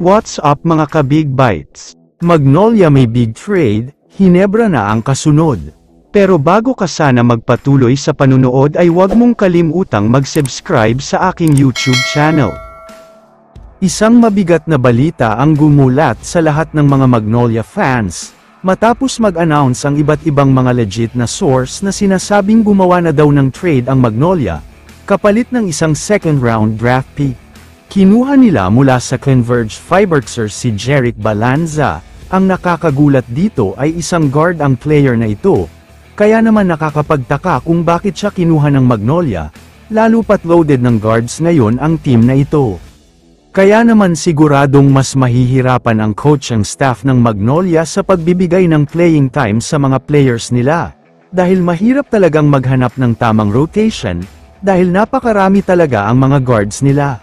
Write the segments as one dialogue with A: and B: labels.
A: What's up mga ka-Big Bites? Magnolia may big trade, Hinebra na ang kasunod. Pero bago ka sana magpatuloy sa panunood ay huwag mong kalimutang mag-subscribe sa aking YouTube channel. Isang mabigat na balita ang gumulat sa lahat ng mga Magnolia fans, matapos mag-announce ang iba't ibang mga legit na source na sinasabing gumawa na daw ng trade ang Magnolia, kapalit ng isang second round draft pick. Kinuha nila mula sa Converge Fiberxer si Jerick Balanza. Ang nakakagulat dito ay isang guard ang player na ito, kaya naman nakakapagtaka kung bakit siya kinuha ng Magnolia, lalo pat loaded ng guards ngayon ang team na ito. Kaya naman siguradong mas mahihirapan ang coach ang staff ng Magnolia sa pagbibigay ng playing time sa mga players nila, dahil mahirap talagang maghanap ng tamang rotation, dahil napakarami talaga ang mga guards nila.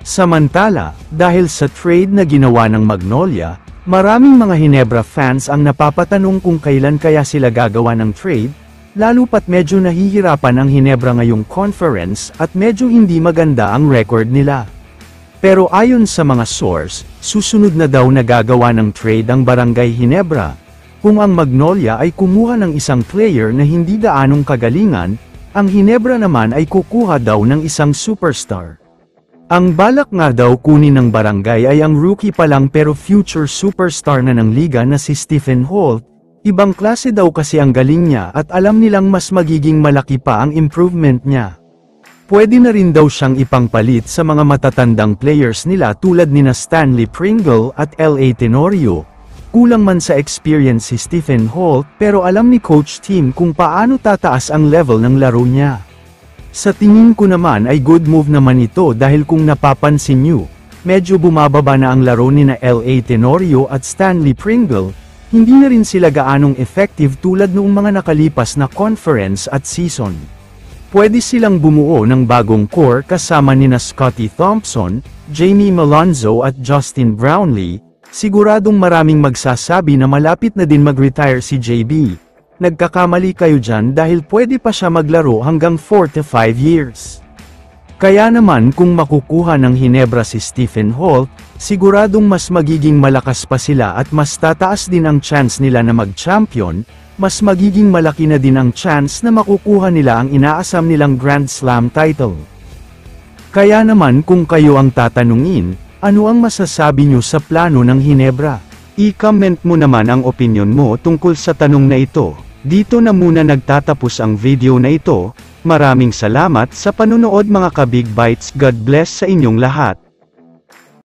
A: Samantala, dahil sa trade na ginawa ng Magnolia, maraming mga Hinebra fans ang napapatanong kung kailan kaya sila gagawa ng trade, lalo pat medyo nahihirapan ang Hinebra ngayong conference at medyo hindi maganda ang record nila. Pero ayon sa mga source, susunod na daw na gagawa ng trade ang Barangay Hinebra. Kung ang Magnolia ay kumuha ng isang player na hindi gaanong kagalingan, ang Hinebra naman ay kukuha daw ng isang superstar. Ang balak nga daw kunin ng Barangay ay ang rookie pa lang pero future superstar na ng liga na si Stephen Holt. Ibang klase daw kasi ang galing niya at alam nilang mas magiging malaki pa ang improvement niya. Pwede na rin daw siyang ipangpalit sa mga matatandang players nila tulad nina Stanley Pringle at L.A. Tenorio. Kulang man sa experience si Stephen Holt pero alam ni Coach Tim kung paano tataas ang level ng laro niya. Sa tingin ko naman ay good move naman ito dahil kung napapansin nyo, medyo bumababa na ang laro nina L.A. Tenorio at Stanley Pringle, hindi na rin sila gaanong effective tulad noong mga nakalipas na conference at season. Pwede silang bumuo ng bagong core kasama nina Scottie Thompson, Jamie Malonzo at Justin Brownlee, siguradong maraming magsasabi na malapit na din mag-retire si JB. Nagkakamali kayo dyan dahil pwede pa siya maglaro hanggang 4 to 5 years. Kaya naman kung makukuha ng Hinebra si Stephen Holt, siguradong mas magiging malakas pa sila at mas tataas din ang chance nila na mag-champion, mas magiging malaki na din ang chance na makukuha nila ang inaasam nilang Grand Slam title. Kaya naman kung kayo ang tatanungin, ano ang masasabi nyo sa plano ng Hinebra? I-comment mo naman ang opinion mo tungkol sa tanong na ito. Dito na muna nagtatapos ang video na ito. Maraming salamat sa panunood mga ka-Big Bites. God bless sa inyong lahat.